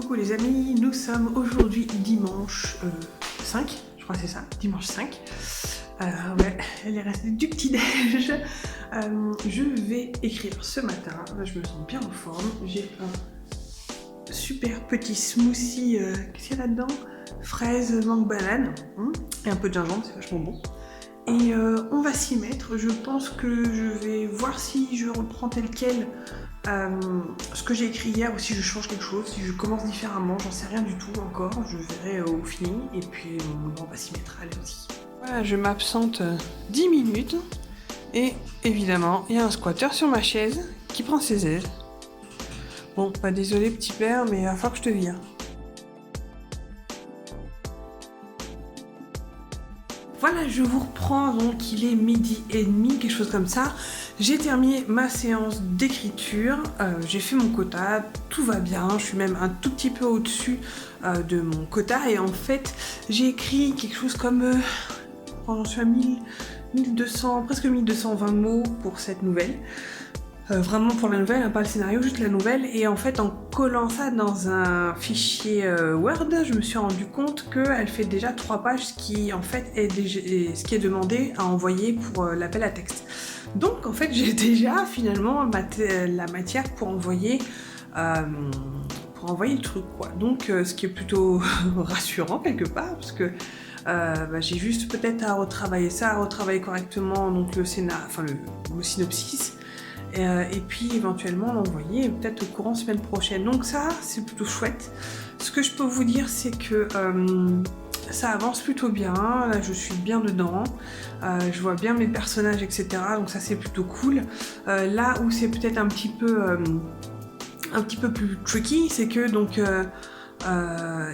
Coucou les amis, nous sommes aujourd'hui dimanche 5, je crois que c'est ça, dimanche 5. Ouais, il est resté du petit-déj. Je vais écrire ce matin, là je me sens bien en forme. J'ai un super petit smoothie, qu'est-ce qu'il y a là-dedans? Fraises, mangue, banane, et un peu de gingembre, c'est vachement bon. Et on va s'y mettre. Je pense que je vais voir si je reprends tel quel ce que j'ai écrit hier ou si je change quelque chose, si je commence différemment, j'en sais rien du tout encore. Je verrai au feeling et puis on va s'y mettre. Allez, aussi. Voilà, je m'absente 10 minutes et évidemment, il y a un squatter sur ma chaise qui prend ses aises. Bon, pas désolé petit père, mais il va falloir que je te vire. Voilà, je vous reprends, donc il est 12h30, quelque chose comme ça. J'ai terminé ma séance d'écriture, j'ai fait mon quota, tout va bien, je suis même un tout petit peu au-dessus de mon quota et en fait j'ai écrit quelque chose comme, j'en suis à 1200, presque 1220 mots pour cette nouvelle. Vraiment pour la nouvelle, hein, pas le scénario, juste la nouvelle. Et en fait, en collant ça dans un fichier Word, je me suis rendu compte qu'elle fait déjà 3 pages, ce qui en fait est ce qui est demandé à envoyer pour l'appel à texte. Donc en fait, j'ai déjà finalement la matière pour envoyer le truc, quoi. Donc ce qui est plutôt rassurant quelque part, parce que j'ai juste peut-être à retravailler ça, à retravailler correctement donc le synopsis. Et puis éventuellement l'envoyer peut-être au courant semaine prochaine. Donc ça, c'est plutôt chouette. Ce que je peux vous dire, c'est que ça avance plutôt bien. Là, je suis bien dedans. Je vois bien mes personnages, etc. Donc ça, c'est plutôt cool. Là où c'est peut-être un petit peu plus tricky, c'est que donc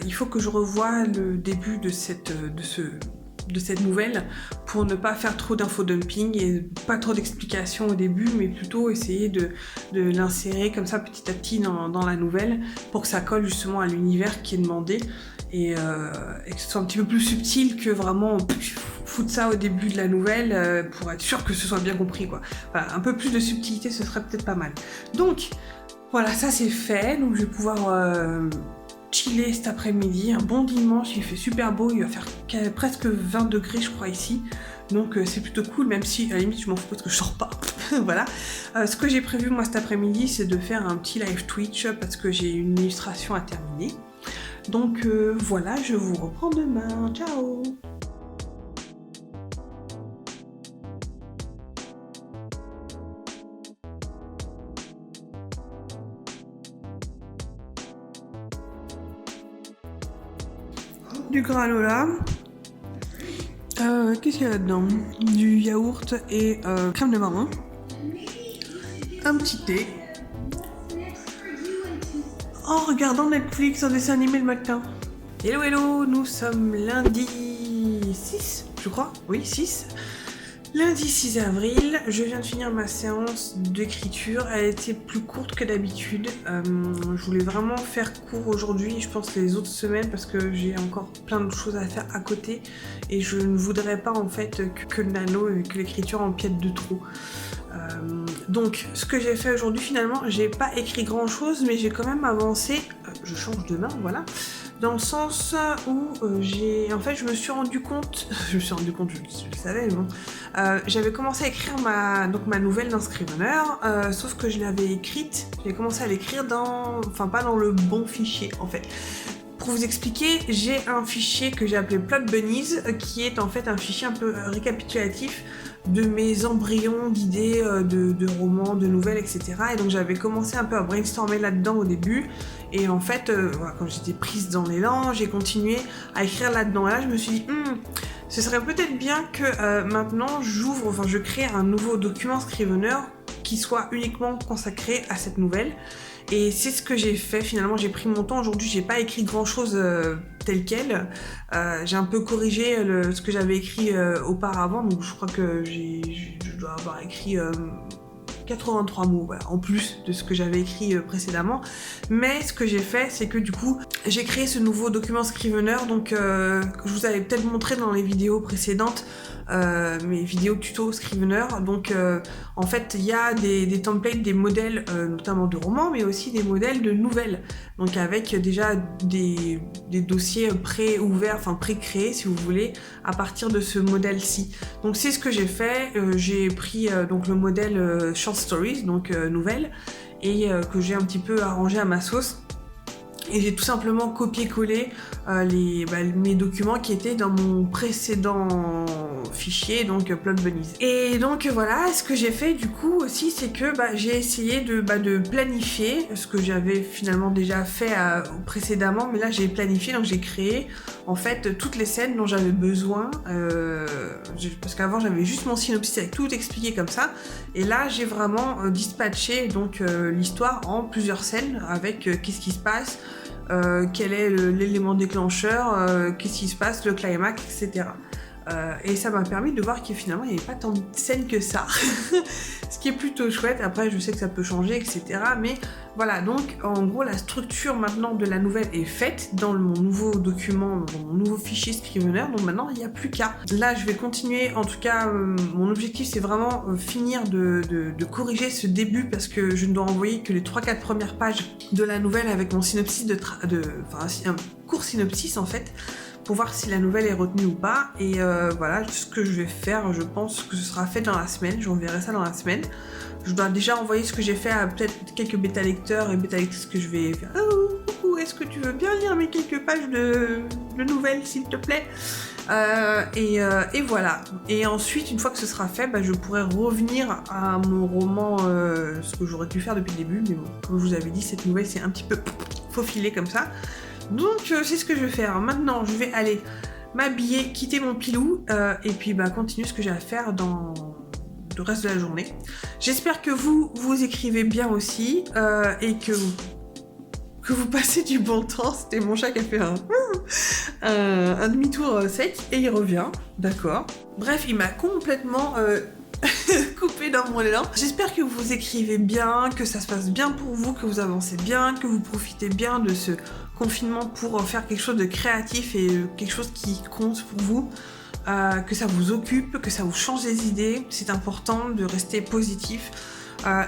il faut que je revoie le début de cette nouvelle pour ne pas faire trop d'infodumping et pas trop d'explications au début, mais plutôt essayer de l'insérer comme ça petit à petit dans la nouvelle pour que ça colle justement à l'univers qui est demandé et que ce soit un petit peu plus subtil que vraiment foutre ça au début de la nouvelle pour être sûr que ce soit bien compris, quoi. Enfin, un peu plus de subtilité, ce serait peut-être pas mal. Donc voilà, ça c'est fait, donc je vais pouvoir chiller cet après-midi, un bon dimanche, il fait super beau, il va faire presque 20 degrés je crois ici, donc c'est plutôt cool, même si à la limite je m'en fous parce que je sors pas. Voilà. Ce que j'ai prévu moi cet après-midi, c'est de faire un petit live Twitch parce que j'ai une illustration à terminer. Donc voilà, je vous reprends demain, ciao. Du granola, qu'est-ce qu'il y a là-dedans? Du yaourt et crème de marron, un petit thé, en regardant Netflix en dessin animé le matin. Hello hello, nous sommes lundi 6, je crois, oui 6. Lundi 6 avril, je viens de finir ma séance d'écriture, elle était plus courte que d'habitude. Je voulais vraiment faire court aujourd'hui, je pense les autres semaines, parce que j'ai encore plein de choses à faire à côté et je ne voudrais pas en fait que le nano et que l'écriture empiète de trop. Donc ce que j'ai fait aujourd'hui finalement, j'ai pas écrit grand chose mais j'ai quand même avancé, je change de main, voilà. Dans le sens où je me suis rendu compte, je le savais, mais bon, j'avais commencé à écrire ma nouvelle dans Scrivener, sauf que je l'avais écrite, j'avais commencé à l'écrire pas dans le bon fichier en fait. Pour vous expliquer, j'ai un fichier que j'ai appelé Plot Bunnies, qui est en fait un fichier un peu récapitulatif de mes embryons d'idées de romans, de nouvelles, etc. Et donc j'avais commencé un peu à brainstormer là-dedans au début. Et en fait, voilà, quand j'étais prise dans l'élan, j'ai continué à écrire là-dedans. Et là, je me suis dit, ce serait peut-être bien que maintenant je crée un nouveau document Scrivener qui soit uniquement consacré à cette nouvelle. Et c'est ce que j'ai fait, finalement j'ai pris mon temps aujourd'hui, j'ai pas écrit grand chose tel quel, j'ai un peu corrigé ce que j'avais écrit auparavant, donc je crois que je dois avoir écrit 83 mots, voilà, en plus de ce que j'avais écrit précédemment. Mais ce que j'ai fait, c'est que du coup, j'ai créé ce nouveau document Scrivener, donc que je vous avais peut-être montré dans les vidéos précédentes, mes vidéos tuto Scrivener. Donc en fait il y a des templates, des modèles notamment de romans, mais aussi des modèles de nouvelles. Donc avec déjà des dossiers pré-ouverts, enfin pré-créés si vous voulez, à partir de ce modèle-ci. Donc c'est ce que j'ai fait. J'ai pris donc le modèle Short Stories, donc nouvelles, et que j'ai un petit peu arrangé à ma sauce. Et j'ai tout simplement copié-collé mes documents qui étaient dans mon précédent fichier, donc Plot Bunnies. Et donc voilà, ce que j'ai fait du coup aussi, c'est que j'ai essayé de planifier ce que j'avais finalement déjà fait précédemment, mais là j'ai planifié, donc j'ai créé en fait toutes les scènes dont j'avais besoin, parce qu'avant j'avais juste mon synopsis avec tout expliqué comme ça, et là j'ai vraiment dispatché donc l'histoire en plusieurs scènes avec qu'est-ce qui se passe, quel est l'élément déclencheur, qu'est-ce qui se passe, le climax, etc. Et ça m'a permis de voir que finalement il n'y avait pas tant de scènes que ça, ce qui est plutôt chouette. Après je sais que ça peut changer, etc. Mais voilà, donc en gros la structure maintenant de la nouvelle est faite dans mon nouveau document, dans mon nouveau fichier Scrivener, donc maintenant il n'y a plus qu'à. Là je vais continuer, en tout cas mon objectif c'est vraiment finir de corriger ce début, parce que je ne dois envoyer que les 3-4 premières pages de la nouvelle avec mon synopsis un court synopsis en fait, pour voir si la nouvelle est retenue ou pas. Et voilà ce que je vais faire. Je pense que ce sera fait dans la semaine, j'enverrai ça dans la semaine. Je dois déjà envoyer ce que j'ai fait à peut-être quelques bêta-lecteurs et bêta-lectrices que je vais faire. Oh, coucou, est-ce que tu veux bien lire mes quelques pages de nouvelles s'il te plaît? Et voilà. Et ensuite, une fois que ce sera fait, je pourrai revenir à mon roman, ce que j'aurais dû faire depuis le début, mais bon, comme je vous avais dit, cette nouvelle c'est un petit peu faufilé comme ça. Donc c'est ce que je vais faire. Maintenant, je vais aller m'habiller, quitter mon pilou, et puis continuer ce que j'ai à faire dans le reste de la journée. J'espère que vous écrivez bien aussi, et que vous passez du bon temps. C'était mon chat qui a fait un demi-tour sec et il revient, d'accord. Bref, il m'a complètement coupé dans mon élan. J'espère que vous écrivez bien, que ça se passe bien pour vous, que vous avancez bien, que vous profitez bien de ce confinement pour faire quelque chose de créatif et quelque chose qui compte pour vous, que ça vous occupe, que ça vous change les idées. C'est important de rester positif.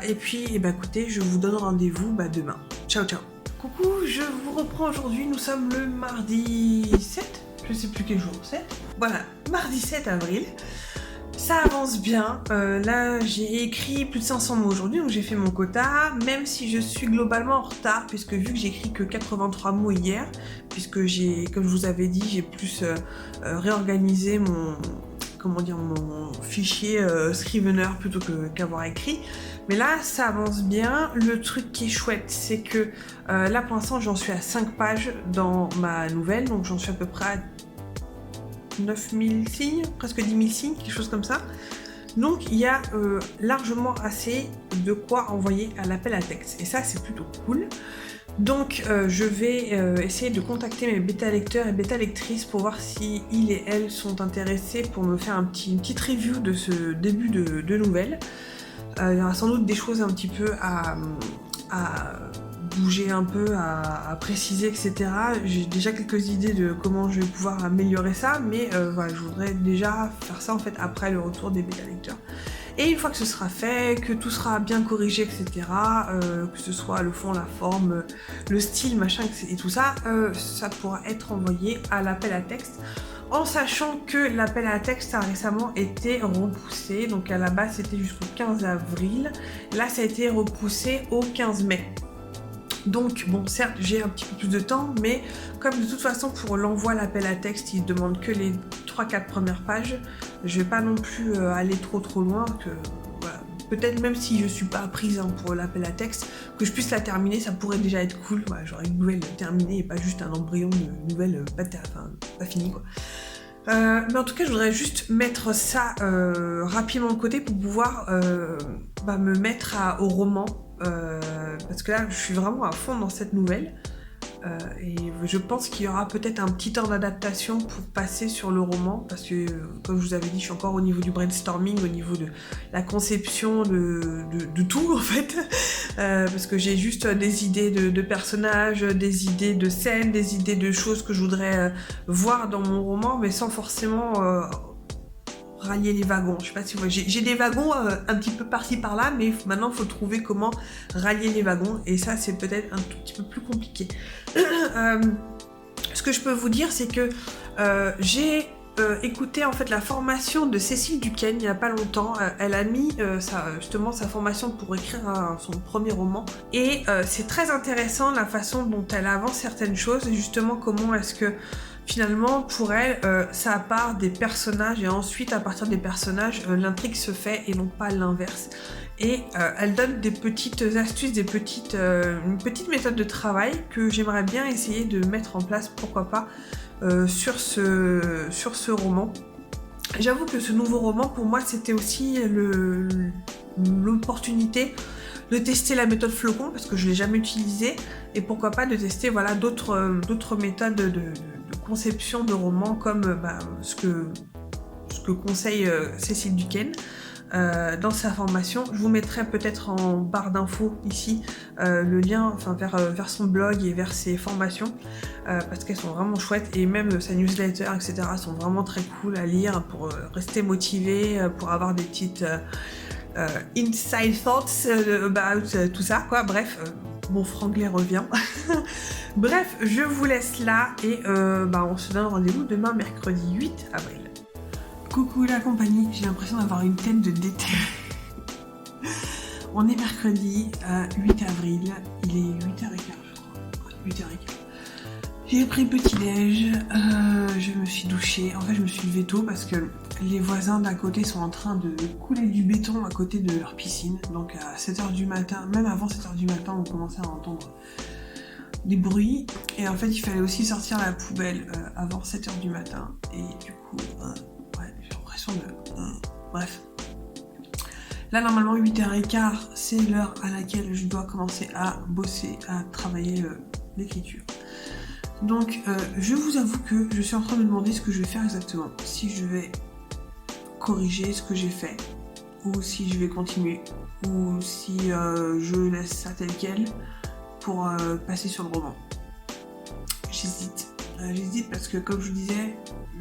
Et puis, écoutez, je vous donne rendez-vous demain. Ciao, ciao. Coucou, je vous reprends aujourd'hui. Nous sommes le mardi 7, je sais plus quel jour, 7. Voilà, mardi 7 avril. Ça avance bien, là j'ai écrit plus de 500 mots aujourd'hui, donc j'ai fait mon quota, même si je suis globalement en retard, puisque vu que j'ai écrit que 83 mots hier, puisque comme je vous avais dit, j'ai plus réorganisé mon fichier Scrivener plutôt qu'avoir écrit. Mais là ça avance bien. Le truc qui est chouette, c'est que là pour l'instant j'en suis à 5 pages dans ma nouvelle, donc j'en suis à peu près à 9000 signes, presque 10 000 signes, quelque chose comme ça. Donc il y a largement assez de quoi envoyer à l'appel à texte. Et ça c'est plutôt cool. Donc je vais essayer de contacter mes bêta-lecteurs et bêta-lectrices pour voir si ils et elles sont intéressés pour me faire une petite review de ce début de nouvelle. Il y aura sans doute des choses un petit peu à bouger un peu, à préciser, etc. J'ai déjà quelques idées de comment je vais pouvoir améliorer ça, mais voilà, je voudrais déjà faire ça en fait après le retour des bêta-lecteurs. Et une fois que ce sera fait, que tout sera bien corrigé, etc., que ce soit le fond, la forme, le style, machin, et tout ça, ça pourra être envoyé à l'appel à texte, en sachant que l'appel à texte a récemment été repoussé. Donc à la base c'était jusqu'au 15 avril, là ça a été repoussé au 15 mai. Donc bon, certes j'ai un petit peu plus de temps, mais comme de toute façon pour l'envoi à l'appel à texte il demande que les 3-4 premières pages, je vais pas non plus aller trop loin, que voilà. Peut-être même si je suis pas prise pour l'appel à texte, que je puisse la terminer, ça pourrait déjà être cool. Voilà, j'aurais une nouvelle terminée et pas juste un embryon de nouvelle pas finie quoi. Mais en tout cas je voudrais juste mettre ça rapidement de côté pour pouvoir me mettre au roman, parce que là je suis vraiment à fond dans cette nouvelle. Et je pense qu'il y aura peut-être un petit temps d'adaptation pour passer sur le roman, parce que comme je vous avais dit, je suis encore au niveau du brainstorming, au niveau de la conception de tout en fait, parce que j'ai juste des idées de personnages, des idées de scènes, des idées de choses que je voudrais voir dans mon roman, mais sans forcément rallier les wagons. Je sais pas si vous voyez, j'ai des wagons un petit peu par-ci par-là, mais maintenant il faut trouver comment rallier les wagons, et ça c'est peut-être un tout petit peu plus compliqué. Ce que je peux vous dire, c'est que j'ai écouté en fait la formation de Cécile Duquesne il n'y a pas longtemps. Elle a mis justement sa formation pour écrire son premier roman, et c'est très intéressant la façon dont elle avance certaines choses, et justement comment est-ce que finalement pour elle ça part des personnages, et ensuite à partir des personnages l'intrigue se fait et non pas l'inverse. Et elle donne des petites astuces, une petite méthode de travail que j'aimerais bien essayer de mettre en place, pourquoi pas, sur ce roman. J'avoue que ce nouveau roman, pour moi, c'était aussi l'opportunité de tester la méthode flocon, parce que je ne l'ai jamais utilisée, et pourquoi pas de tester voilà, d'autres méthodes de conception de romans, comme ce que conseille Cécile Duquesne. Dans sa formation. Je vous mettrai peut-être en barre d'infos ici le lien vers son blog et vers ses formations, parce qu'elles sont vraiment chouettes, et même sa newsletter, etc. sont vraiment très cool à lire pour rester motivé, pour avoir des petites inside thoughts about tout ça, quoi. Bref, mon franglais revient. Bref, je vous laisse là, et on se donne rendez-vous demain, mercredi 8 avril. Coucou la compagnie, j'ai l'impression d'avoir une tête de déter. On est mercredi 8 avril, il est 8h15 je crois. 8h15. J'ai pris petit déj, je me suis douchée, en fait je me suis levée tôt parce que les voisins d'à côté sont en train de couler du béton à côté de leur piscine. Donc à 7h du matin, même avant 7h du matin, on commençait à entendre des bruits. Et en fait il fallait aussi sortir la poubelle avant 7h du matin. Et du coup... j'ai l'impression de... Bref. Là, normalement, 8h15, c'est l'heure à laquelle je dois commencer à bosser, à travailler l'écriture. Donc, je vous avoue que je suis en train de me demander ce que je vais faire exactement. Si je vais corriger ce que j'ai fait, ou si je vais continuer, ou si je laisse ça tel quel pour passer sur le roman. J'hésite. J'hésite parce que, comme je vous disais,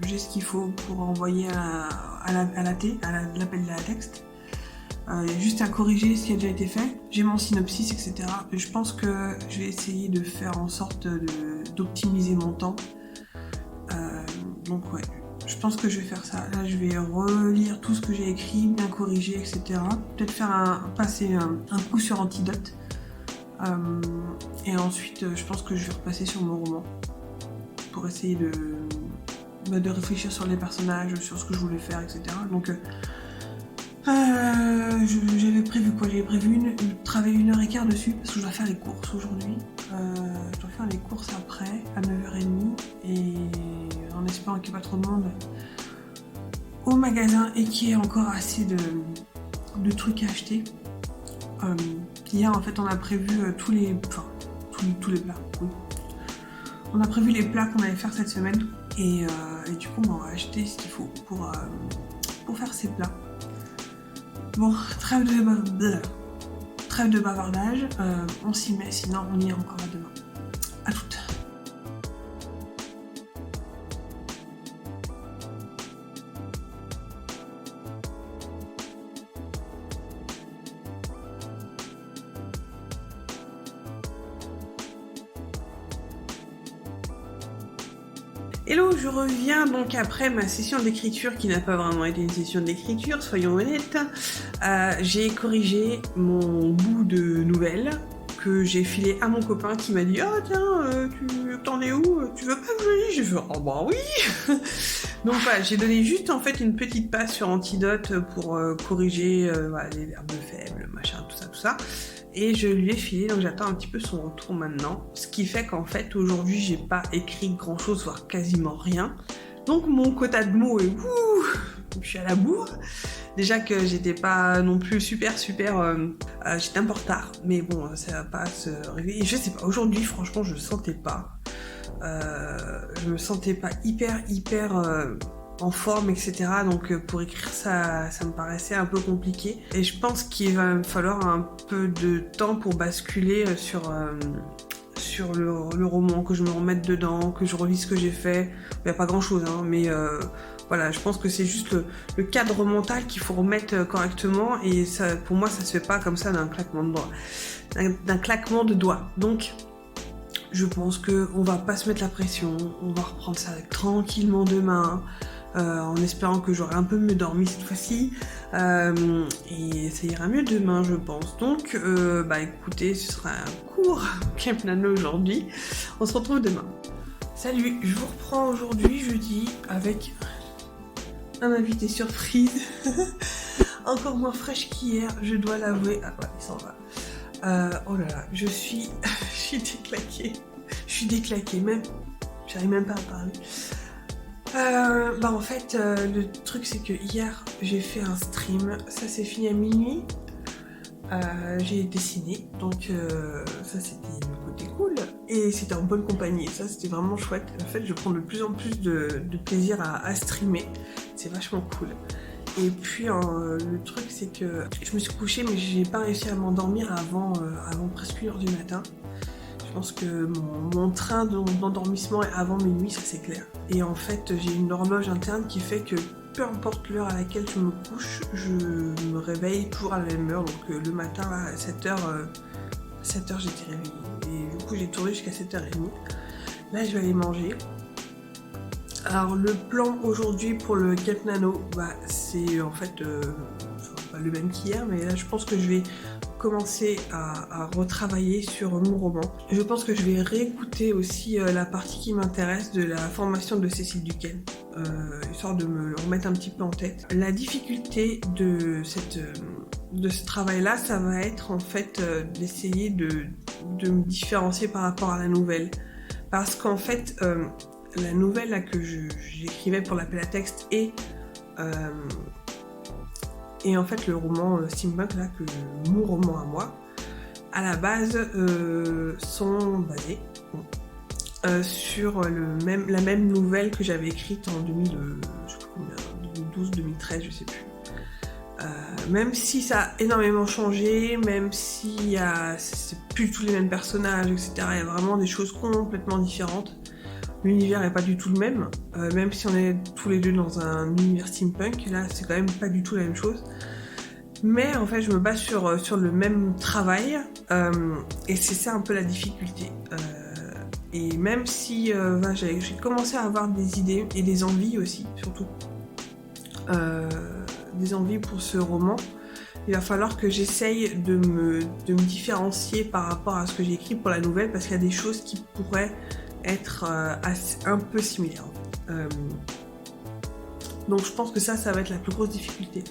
j'ai ce qu'il faut pour envoyer à l'appel de la texte. Il y a juste à corriger ce qui a déjà été fait. J'ai mon synopsis, etc. Et je pense que je vais essayer de faire en sorte d'optimiser mon temps. Donc ouais, je pense que je vais faire ça. Là, je vais relire tout ce que j'ai écrit, bien corriger, etc. Peut-être passer un coup sur Antidote. Et ensuite, je pense que je vais repasser sur mon roman pour essayer de réfléchir sur les personnages, sur ce que je voulais faire, etc. Donc, j'avais prévu quoi? J'avais prévu travailler 1h15 dessus, parce que je dois faire les courses aujourd'hui. Je dois faire les courses après, à 9h30, et en espérant qu'il n'y ait pas trop de monde au magasin, et qu'il y ait encore assez de trucs à acheter. Hier, en fait, on a prévu tous les plats. Oui. On a prévu les plats qu'on allait faire cette semaine, et du coup, on va acheter ce qu'il faut pour faire ces plats. Bon, trêve de bavardage, on s'y met, sinon on y est encore à demain. À toutes. Hello, je reviens donc après ma session d'écriture qui n'a pas vraiment été une session d'écriture, soyons honnêtes. J'ai corrigé mon bout de nouvelle que j'ai filé à mon copain qui m'a dit « Ah tiens, t'en es où? Tu veux pas que je le lise ?» J'ai fait « Oh bah oui !» Donc voilà, j'ai donné juste en fait une petite passe sur Antidote pour corriger les verbes faibles, machin, tout ça. Et je lui ai filé, donc j'attends un petit peu son retour maintenant. Ce qui fait qu'en fait, aujourd'hui, j'ai pas écrit grand chose, voire quasiment rien. Donc mon quota de mots est je suis à la bourre. Déjà que j'étais pas non plus super, j'étais un peu en retard. Mais bon, ça va pas se régler. Et je sais pas, aujourd'hui, franchement, je sentais pas. Je me sentais pas hyper en forme, etc. Donc pour écrire ça me paraissait un peu compliqué. Et je pense qu'il va me falloir un peu de temps pour basculer sur sur le roman, que je me remette dedans, que je relise ce que j'ai fait. Il n'y a pas grand-chose, hein, mais voilà, je pense que c'est juste le cadre mental qu'il faut remettre correctement, et ça, pour moi, ça se fait pas comme ça d'un claquement de doigts. D'un claquement de doigts. Donc, je pense qu'on va pas se mettre la pression, on va reprendre ça tranquillement demain, en espérant que j'aurai un peu mieux dormi cette fois-ci, et ça ira mieux demain, je pense. Donc, écoutez, ce sera un court Camp Nano aujourd'hui. On se retrouve demain. Salut, je vous reprends aujourd'hui, jeudi, avec un invité surprise, encore moins fraîche qu'hier, je dois l'avouer. Ah ouais, il s'en va. Oh là là, je suis déclaquée. Je suis déclaquée, même. J'arrive même pas à parler. En fait, le truc c'est que hier, j'ai fait un stream. Ça s'est fini à minuit. J'ai dessiné, donc ça c'était le côté cool. Et c'était en bonne compagnie. Ça c'était vraiment chouette. En fait, je prends de plus en plus de plaisir à streamer. C'est vachement cool. Et puis le truc c'est que je me suis couchée mais j'ai pas réussi à m'endormir avant presque 1h du matin. Je pense que mon train d'endormissement est avant minuit, ça c'est clair. Et en fait j'ai une horloge interne qui fait que peu importe l'heure à laquelle je me couche, je me réveille toujours à la même heure. Donc le matin là, à 7h j'étais réveillée. Et du coup j'ai tourné jusqu'à 7h30. Là je vais aller manger. Alors le plan aujourd'hui pour le Camp Nano, c'est en fait pas le même qu'hier, mais là je pense que je vais commencer à retravailler sur mon roman. Je pense que je vais réécouter aussi la partie qui m'intéresse de la formation de Cécile Duquesne, histoire de me le remettre un petit peu en tête. La difficulté de ce travail-là, ça va être en fait d'essayer de me différencier par rapport à la nouvelle. Parce qu'en fait, la nouvelle là, que j'écrivais pour l'appel à texte et en fait le roman Steampunk là, mon roman à moi, à la base sont basés sur la même nouvelle que j'avais écrite en 2012-2013, je sais plus. Même si ça a énormément changé, même si c'est plus tous les mêmes personnages, etc. Il y a vraiment des choses complètement différentes. L'univers n'est pas du tout le même, même si on est tous les deux dans un univers steampunk, là c'est quand même pas du tout la même chose. Mais en fait je me base sur le même travail, et c'est ça un peu la difficulté. Et même si j'ai commencé à avoir des idées et des envies aussi, surtout, des envies pour ce roman, il va falloir que j'essaye de me différencier par rapport à ce que j'ai écrit pour la nouvelle, parce qu'il y a des choses qui pourraient être un peu similaire. Donc je pense que ça va être la plus grosse difficulté.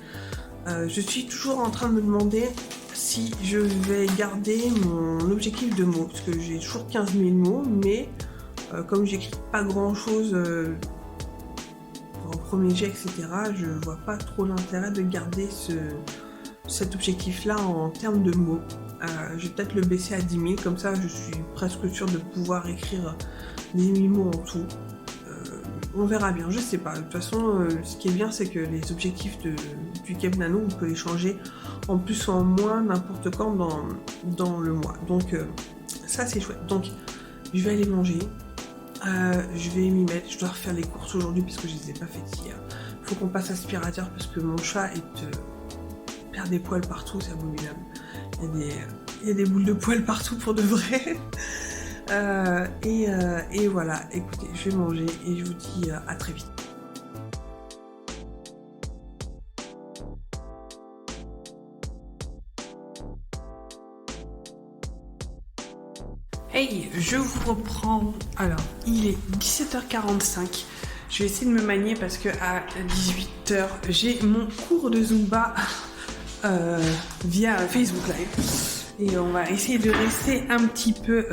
Je suis toujours en train de me demander si je vais garder mon objectif de mots, parce que j'ai toujours 15 000 mots, mais comme j'écris pas grand chose en premier jet, etc., je vois pas trop l'intérêt de garder cet objectif-là en termes de mots. Je vais peut-être le baisser à 10 000, comme ça je suis presque sûre de pouvoir écrire 10 000 mots en tout. On verra bien, je sais pas. De toute façon, ce qui est bien, c'est que les objectifs du Camp Nano, on peut les changer en plus ou en moins n'importe quand dans le mois. Donc ça c'est chouette. Donc je vais aller manger, je vais m'y mettre, je dois refaire les courses aujourd'hui parce que je les ai pas faites hier. Faut qu'on passe aspirateur parce que mon chat perd des poils partout, c'est abominable. Il y a des boules de poils partout pour de vrai. Et voilà, écoutez, je vais manger et je vous dis à très vite. Hey, je vous reprends. Alors, il est 17h45. Je vais essayer de me manier parce que à 18h, j'ai mon cours de Zumba via Facebook Live. Et on va essayer de rester un petit peu,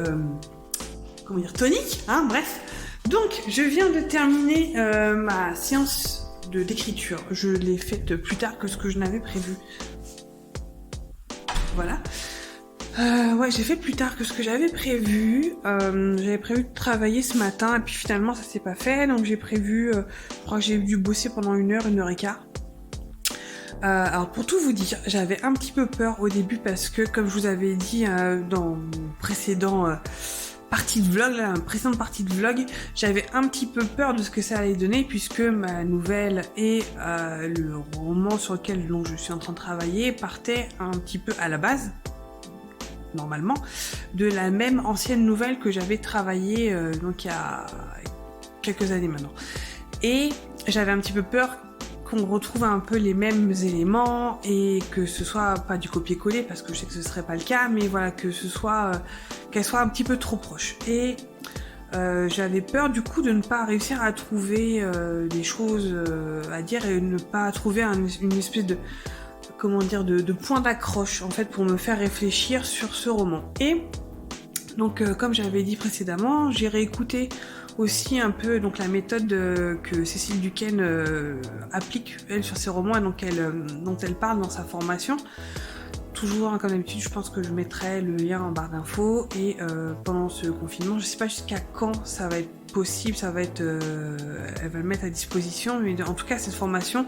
tonique, hein, bref. Donc, je viens de terminer ma séance d'écriture. Je l'ai faite plus tard que ce que je n'avais prévu. Voilà. J'ai fait plus tard que ce que j'avais prévu. J'avais prévu de travailler ce matin et puis finalement ça s'est pas fait. Donc j'ai prévu, je crois que j'ai dû bosser pendant 1h et quart. Alors pour tout vous dire, j'avais un petit peu peur au début parce que comme je vous avais dit dans mon précédent partie de vlog, la précédente partie de vlog, j'avais un petit peu peur de ce que ça allait donner puisque ma nouvelle et le roman sur lequel donc, je suis en train de travailler partaient un petit peu à la base, normalement, de la même ancienne nouvelle que j'avais travaillée donc il y a quelques années maintenant. Et j'avais un petit peu peur qu'on retrouve un peu les mêmes éléments et que ce soit pas du copier-coller parce que je sais que ce serait pas le cas, mais voilà, que ce soit qu'elle soit un petit peu trop proche. Et j'avais peur du coup de ne pas réussir à trouver des choses à dire et ne pas trouver une espèce de de point d'accroche en fait pour me faire réfléchir sur ce roman. Et donc comme j'avais dit précédemment, j'ai réécouté aussi un peu donc la méthode que Cécile Duquesne applique elle sur ses romans et donc dont elle parle dans sa formation. Toujours hein, comme d'habitude, je pense que je mettrai le lien en barre d'infos et pendant ce confinement, je sais pas jusqu'à quand ça va être possible, ça va être, elle va le mettre à disposition, mais en tout cas cette formation,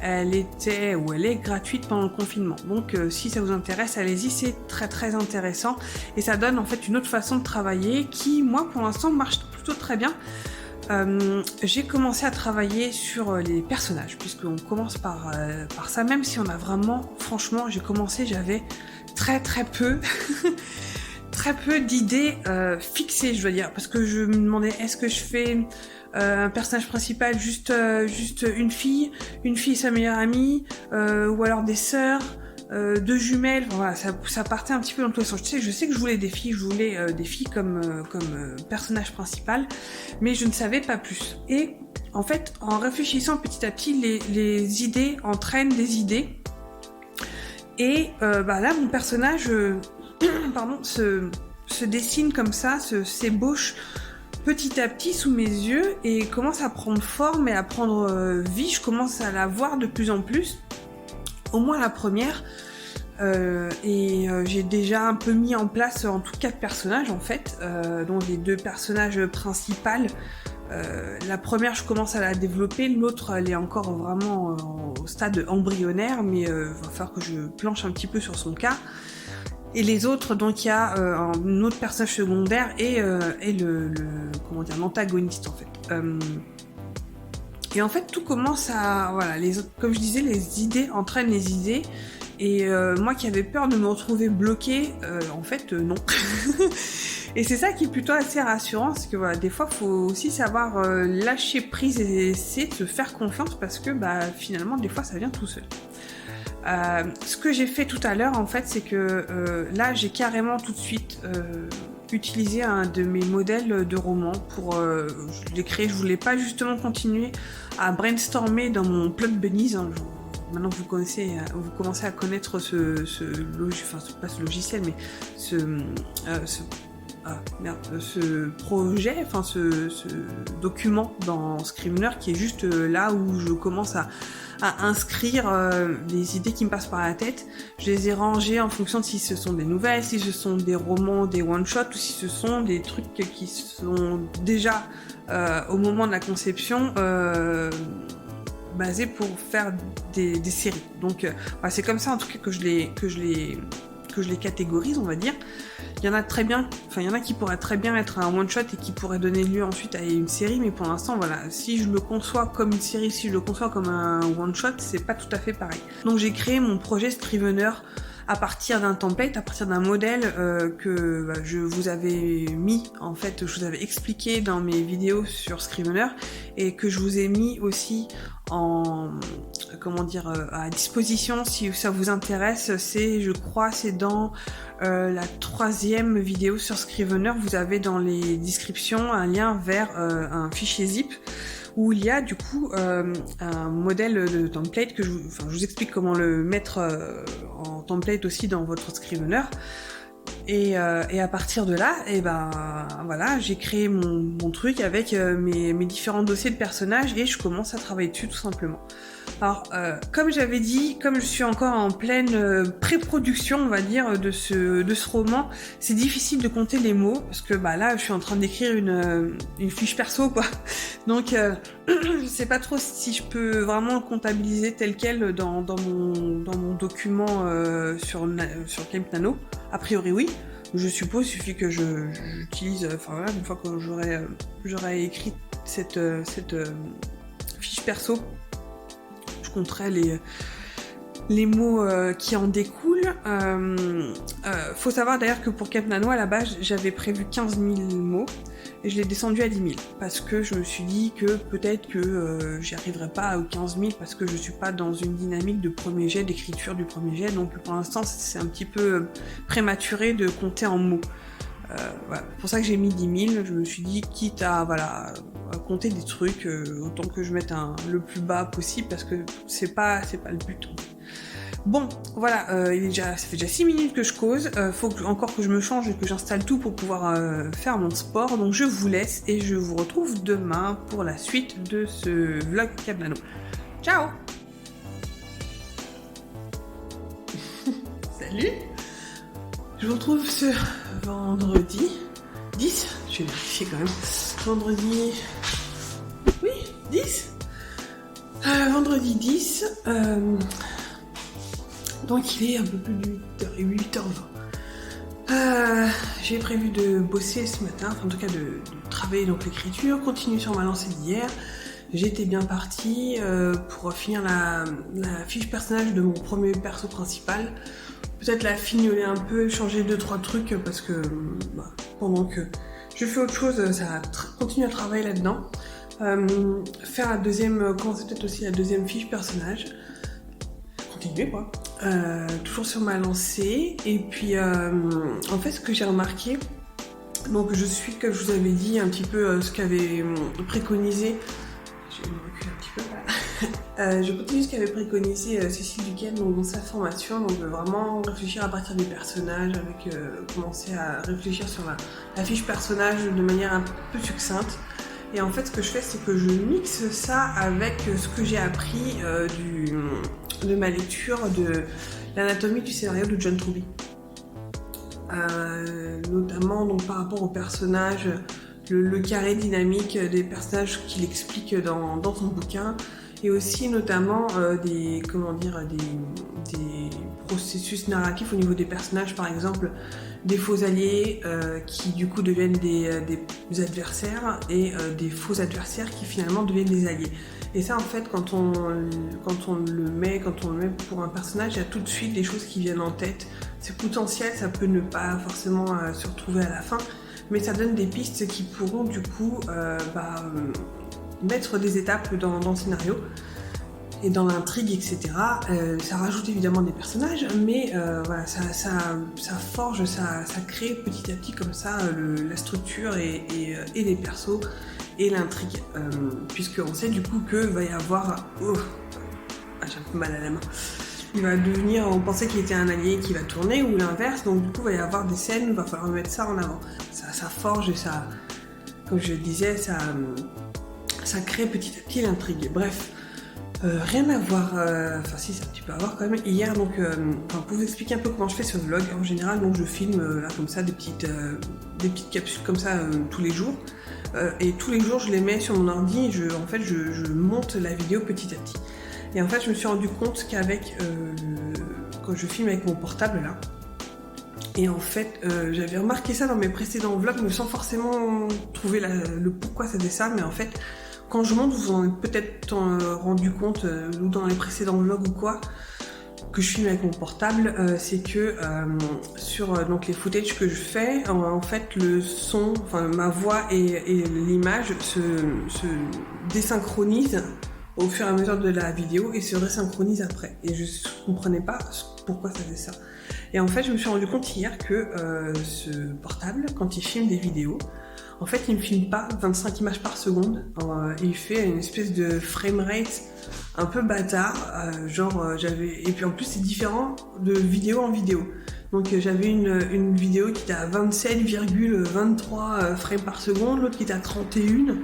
elle est gratuite pendant le confinement. Donc si ça vous intéresse, allez-y, c'est très très intéressant et ça donne en fait une autre façon de travailler qui, moi pour l'instant, marche plutôt très bien. J'ai commencé à travailler sur les personnages, puisqu'on commence par ça, même si on a vraiment, franchement, j'avais très peu, très peu d'idées fixées, je dois dire, parce que je me demandais, est-ce que je fais un personnage principal juste une fille et sa meilleure amie, ou alors des sœurs, deux jumelles, voilà, ça partait un petit peu dans tous les sens. Je sais que je voulais des filles, comme personnage principal, mais je ne savais pas plus. Et en fait, en réfléchissant petit à petit, les idées entraînent des idées. Et là, mon personnage, se dessine comme ça, s'ébauche petit à petit sous mes yeux et commence à prendre forme et à prendre vie. Je commence à la voir de plus en plus. Au moins la première, j'ai déjà un peu mis en place en tout 4 personnages en fait, dont les 2 personnages principaux. La première, je commence à la développer, l'autre, elle est encore vraiment au stade embryonnaire, mais va falloir que je planche un petit peu sur son cas. Et les autres, donc il y a un autre personnage secondaire et l'antagoniste en fait. Et en fait, tout commence à... Voilà, comme je disais, les idées entraînent les idées. Et moi qui avais peur de me retrouver bloquée, en fait, non. Et c'est ça qui est plutôt assez rassurant, parce que voilà, des fois, il faut aussi savoir lâcher prise et essayer de se faire confiance, parce que finalement, des fois, ça vient tout seul. Ce que j'ai fait tout à l'heure, en fait, c'est que là, j'ai carrément tout de suite... utiliser un de mes modèles de roman pour je l'ai créé. Je voulais pas justement continuer à brainstormer dans mon Plot Bunnies. Maintenant que vous commencez à connaître ce logiciel, mais ce projet, enfin ce document dans Scrivener qui est juste là où je commence à inscrire les idées qui me passent par la tête. Je les ai rangées en fonction de si ce sont des nouvelles, si ce sont des romans, des one-shots, ou si ce sont des trucs qui sont déjà au moment de la conception basés pour faire des séries. Donc c'est comme ça en tout cas que je les catégorise, on va dire. Il y en a qui pourraient très bien être un one-shot et qui pourraient donner lieu ensuite à une série, mais pour l'instant, voilà, si je le conçois comme une série, si je le conçois comme un one-shot, c'est pas tout à fait pareil. Donc j'ai créé mon projet Scrivener à partir d'un template, à partir d'un modèle que je vous avais mis, en fait, je vous avais expliqué dans mes vidéos sur Scrivener et que je vous ai mis aussi à disposition si ça vous intéresse. Je crois c'est dans la 3e vidéo sur Scrivener. Vous avez dans les descriptions un lien vers un fichier zip où il y a du coup un modèle de template que je vous explique comment le mettre en template aussi dans votre Scrivener. Et à partir de là, voilà, j'ai créé mon truc avec mes différents dossiers de personnages et je commence à travailler dessus tout simplement. Alors, comme j'avais dit, comme je suis encore en pleine pré-production, on va dire, de ce roman, c'est difficile de compter les mots parce que là, je suis en train d'écrire une fiche perso, quoi. Donc, je sais pas trop si je peux vraiment le comptabiliser tel quel dans mon document sur Camp Nano. A priori, oui. Je suppose, il suffit que j'utilise, enfin voilà, une fois que j'aurai écrit cette fiche perso, je compterai les mots qui en découlent. Faut savoir d'ailleurs que pour Cap Nano, à la base, j'avais prévu 15 000 mots et je l'ai descendu à 10 000 parce que je me suis dit que peut-être que j'y arriverai pas aux 15 000 parce que je suis pas dans une dynamique de premier jet, d'écriture du premier jet, donc pour l'instant c'est un petit peu prématuré de compter en mots. Voilà. C'est pour ça que j'ai mis 10 000, je me suis dit quitte à compter des trucs, autant que je mette le plus bas possible parce que c'est pas le but. Bon, voilà, ça fait déjà 6 minutes que je cause, faut encore que je me change et que j'installe tout pour pouvoir faire mon sport, donc je vous laisse et je vous retrouve demain pour la suite de ce vlog Cap Nano. Ciao. Salut. Je vous retrouve ce vendredi 10, je vais vérifier quand même, vendredi, oui, 10, vendredi 10, donc il est un peu plus de 8h20. J'ai prévu de bosser ce matin, enfin, en tout cas de travailler donc l'écriture, continuer sur ma lancée d'hier. J'étais bien partie pour finir la fiche personnage de mon premier perso principal. Peut-être la fignoler un peu, changer 2-3 trucs parce que pendant que je fais autre chose, ça va continuer à travailler là-dedans. Faire la deuxième, commencer peut-être aussi la deuxième fiche personnage. Continuer quoi. Toujours sur ma lancée. Et puis en fait ce que j'ai remarqué, donc je suis, comme je vous avais dit, un petit peu ce qu'avait préconisé. Je vais me reculer un petit peu là. Je continue ce qu'avait préconisé Cécile Duquesne dans sa formation, donc vraiment réfléchir à partir des personnages, avec commencer à réfléchir sur la fiche personnage de manière un peu succincte. Et en fait ce que je fais, c'est que je mixe ça avec ce que j'ai appris de ma lecture de l'anatomie du scénario de John Truby. Notamment donc, par rapport aux personnages, le carré dynamique des personnages qu'il explique dans son bouquin, et aussi notamment des processus narratifs au niveau des personnages, par exemple des faux alliés qui du coup deviennent des adversaires, et des faux adversaires qui finalement deviennent des alliés. Et ça en fait quand on le met pour un personnage, il y a tout de suite des choses qui viennent en tête. C'est potentiel, ça peut ne pas forcément se retrouver à la fin, mais ça donne des pistes qui pourront du coup mettre des étapes dans le scénario et dans l'intrigue, etc. Ça rajoute évidemment des personnages, mais voilà, ça forge, ça crée petit à petit comme ça la structure et les persos et l'intrigue, puisqu'on sait du coup que va y avoir... j'ai un peu mal à la main. Il va devenir, on pensait qu'il était un allié qui va tourner, ou l'inverse, donc du coup il va y avoir des scènes où il va falloir mettre ça en avant. Ça forge et ça, comme je le disais, ça crée petit à petit l'intrigue. Bref, rien à voir, enfin si, c'est un petit peu à voir quand même. Hier, donc, pour vous expliquer un peu comment je fais ce vlog, en général, donc je filme là comme ça des petites capsules comme ça tous les jours. Et tous les jours je les mets sur mon ordi et je monte la vidéo petit à petit. Et en fait je me suis rendu compte qu'avec quand je filme avec mon portable là, et en fait j'avais remarqué ça dans mes précédents vlogs, mais sans forcément trouver le pourquoi ça faisait ça, mais en fait quand je monte, vous en avez peut-être rendu compte, ou dans les précédents vlogs ou quoi, que je filme avec mon portable, c'est que sur donc les footages que je fais, en fait le son, enfin ma voix et l'image se désynchronisent au fur et à mesure de la vidéo et se resynchronisent après. Et je comprenais pas pourquoi ça faisait ça. Et en fait je me suis rendu compte hier que ce portable, quand il filme des vidéos, en fait il ne filme pas 25 images par seconde, il fait une espèce de framerate un peu bâtard, et puis en plus c'est différent de vidéo en vidéo. Donc j'avais une vidéo qui était à 27,23 frames par seconde, l'autre qui était à 31,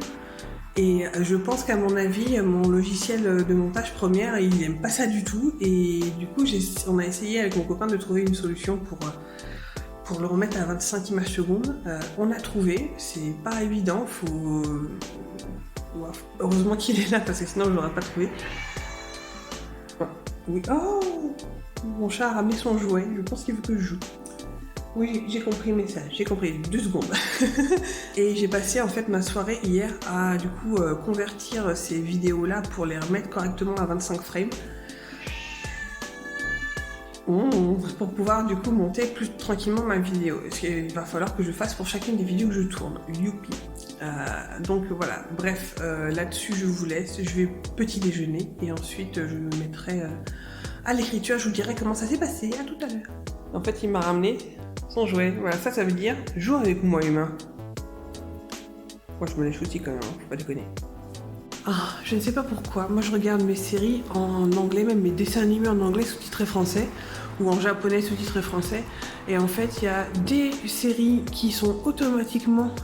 et je pense qu'à mon avis, mon logiciel de montage Premiere, il aime pas ça du tout, et du coup on a essayé avec mon copain de trouver une solution pour le remettre à 25 images secondes. On a trouvé, c'est pas évident, heureusement qu'il est là parce que sinon je l'aurais pas trouvé. Oui. Oh, mon chat a ramené son jouet, je pense qu'il veut que je joue. Oui, j'ai compris le message, j'ai compris, 2 secondes. Et j'ai passé en fait ma soirée hier à du coup convertir ces vidéos-là pour les remettre correctement à 25 frames. Pour pouvoir du coup monter plus tranquillement ma vidéo. Ce qu'il va falloir que je fasse pour chacune des vidéos que je tourne. Youpi. Donc voilà, bref, là-dessus je vous laisse. Je vais petit déjeuner et ensuite je me mettrai à l'écriture. Je vous dirai comment ça s'est passé. À tout à l'heure. En fait, il m'a ramené son jouet. Voilà, ça veut dire joue avec moi, humain. Moi, je me lèche aussi quand même, faut pas déconner. Ah, je ne sais pas pourquoi. Moi, je regarde mes séries en anglais, même mes dessins animés en anglais sous-titrés français ou en japonais sous-titrés français. Et en fait, il y a des séries qui sont automatiquement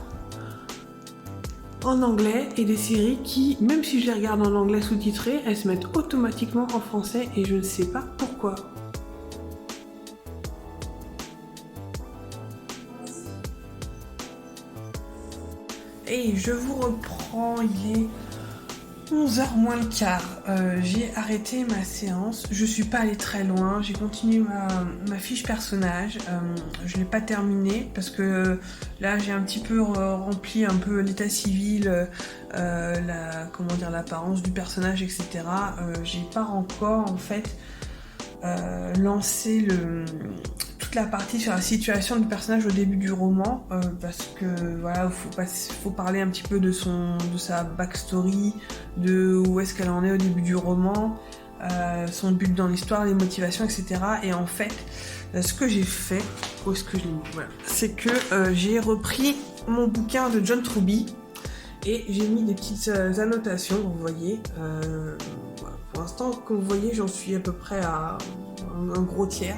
en anglais et des séries qui, même si je les regarde en anglais sous-titré, elles se mettent automatiquement en français et je ne sais pas pourquoi. Et je vous reprends, il est 11h moins le quart. J'ai arrêté ma séance, je suis pas allée très loin, j'ai continué ma fiche personnage, je l'ai pas terminée parce que là j'ai un petit peu rempli un peu l'état civil, l'apparence du personnage, etc. J'ai pas encore en fait lancé toute la partie sur la situation du personnage au début du roman, parce que voilà, faut parler un petit peu de sa backstory, de où est-ce qu'elle en est au début du roman, son but dans l'histoire, les motivations, etc. Et en fait, ce que j'ai fait, où est-ce que je l'ai mis, voilà, c'est que j'ai repris mon bouquin de John Truby et j'ai mis des petites annotations, vous voyez. Voilà. Pour l'instant, comme vous voyez, j'en suis à peu près à un gros tiers.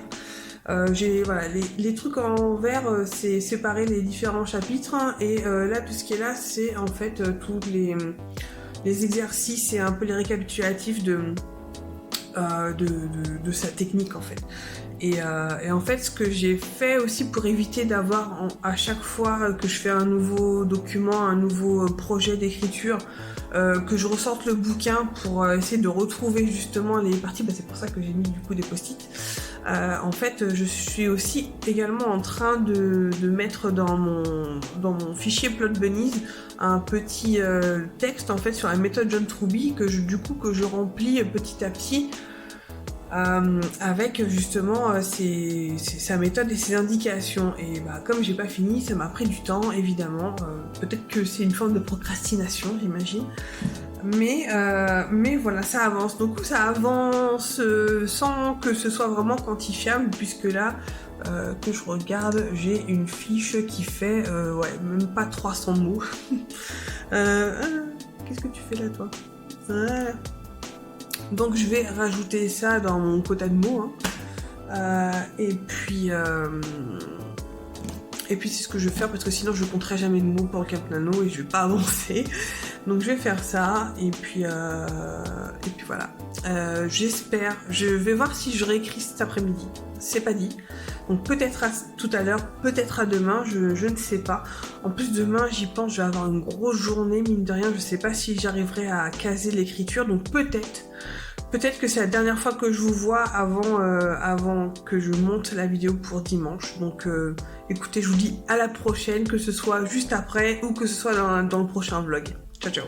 J'ai voilà, les trucs en vert, c'est séparer les différents chapitres, hein, et là tout ce qui est là c'est en fait tous les exercices et un peu les récapitulatifs de sa technique en fait. Et en fait ce que j'ai fait aussi pour éviter d'avoir à chaque fois que je fais un nouveau document, un nouveau projet d'écriture, que je ressorte le bouquin pour essayer de retrouver justement les parties, bah, c'est pour ça que j'ai mis du coup des post-it. En fait, je suis aussi également en train de mettre dans mon fichier Plot Bunnies un petit texte en fait sur la méthode John Truby que je remplis petit à petit avec justement sa méthode et ses indications. Et bah, comme j'ai pas fini, ça m'a pris du temps évidemment. Peut-être que c'est une forme de procrastination, j'imagine. Mais voilà, ça avance. Donc ça avance sans que ce soit vraiment quantifiable, puisque là, que je regarde, j'ai une fiche qui fait même pas 300 mots. Qu'est-ce que tu fais là, toi? Donc je vais rajouter ça dans mon quota de mots. Hein. Et puis c'est ce que je vais faire parce que sinon je compterai jamais de mots pour le Camp Nano et je vais pas avancer. Donc je vais faire ça et puis voilà. J'espère, je vais voir si je réécris cet après-midi. C'est pas dit. Donc peut-être à tout à l'heure, peut-être à demain, je ne sais pas. En plus demain j'y pense, je vais avoir une grosse journée, mine de rien, je sais pas si j'arriverai à caser l'écriture, donc peut-être que c'est la dernière fois que je vous vois avant que je monte la vidéo pour dimanche. Donc écoutez, je vous dis à la prochaine, que ce soit juste après ou que ce soit dans le prochain vlog. Ciao ciao.